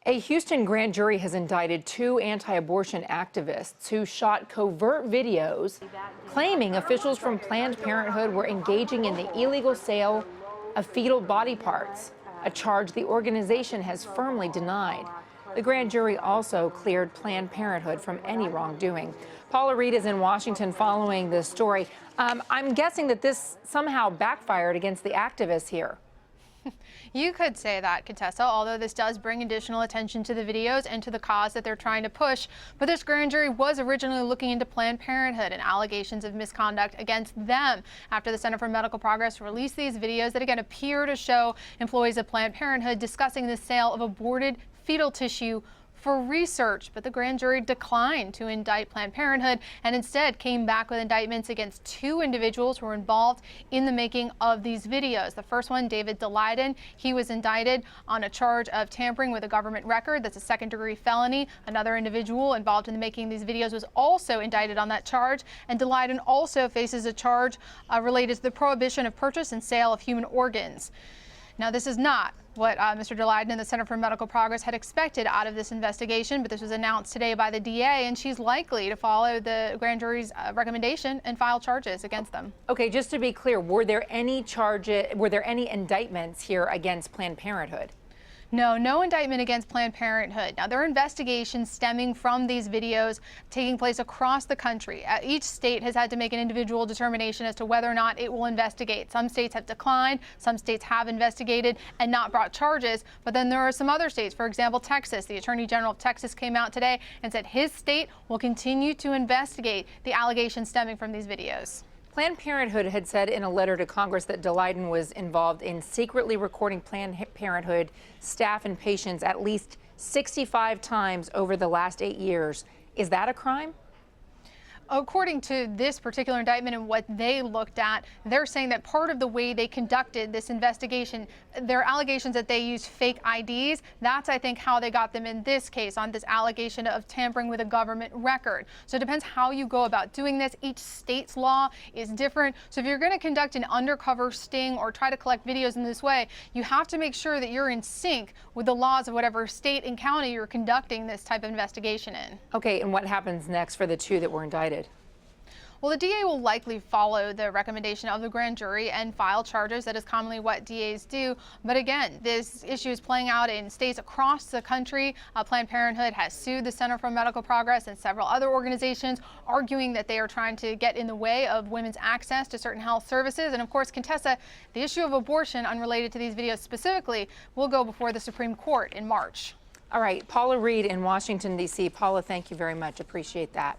A Houston grand jury has indicted two anti-abortion activists who shot covert videos claiming officials from Planned Parenthood were engaging in the illegal sale of fetal body parts, a charge the organization has firmly denied. The grand jury also cleared Planned Parenthood from any wrongdoing. Paula Reed is in Washington following this story. I'm guessing that this somehow backfired against the activists here. You could say that, Contessa, although this does bring additional attention to the videos and to the cause that they're trying to push. But this grand jury was originally looking into Planned Parenthood and allegations of misconduct against them after the Center for Medical Progress released these videos that, again, appear to show employees of Planned Parenthood discussing the sale of aborted fetal tissue for research. But the grand jury declined to indict Planned Parenthood and instead came back with indictments against two individuals who were involved in the making of these videos. The first one, David Daleiden, he was indicted on a charge of tampering with a government record. That's a second-degree felony. Another individual involved in the making of these videos was also indicted on that charge. And Daleiden also faces a charge related to the prohibition of purchase and sale of human organs. Now, this is not what Mr. Daleiden and the Center for Medical Progress had expected out of this investigation, but this was announced today by the DA, and she's likely to follow the grand jury's recommendation and file charges against them. Okay, just to be clear, were there any indictments here against Planned Parenthood? No indictment against Planned Parenthood. Now, there are investigations stemming from these videos taking place across the country. Each state has had to make an individual determination as to whether or not it will investigate. Some states have declined, some states have investigated and not brought charges, but then there are some other states, for example, Texas. The Attorney General of Texas came out today and said his state will continue to investigate the allegations stemming from these videos. Planned Parenthood had said in a letter to Congress that Daleiden was involved in secretly recording Planned Parenthood staff and patients at least 65 times over the last 8 years. Is that a crime? According to this particular indictment and what they looked at, they're saying that part of the way they conducted this investigation, their allegations that they used fake IDs, that's, I think, how they got them in this case on this allegation of tampering with a government record. So it depends how you go about doing this. Each state's law is different. So if you're going to conduct an undercover sting or try to collect videos in this way, you have to make sure that you're in sync with the laws of whatever state and county you're conducting this type of investigation in. Okay, and what happens next for the two that were indicted? Well, the DA will likely follow the recommendation of the grand jury and file charges. That is commonly what DAs do. But again, this issue is playing out in states across the country. Planned Parenthood has sued the Center for Medical Progress and several other organizations, arguing that they are trying to get in the way of women's access to certain health services. And of course, Contessa, the issue of abortion, unrelated to these videos specifically, will go before the Supreme Court in March. All right, Paula Reed in Washington, D.C. Paula, thank you very much. Appreciate that.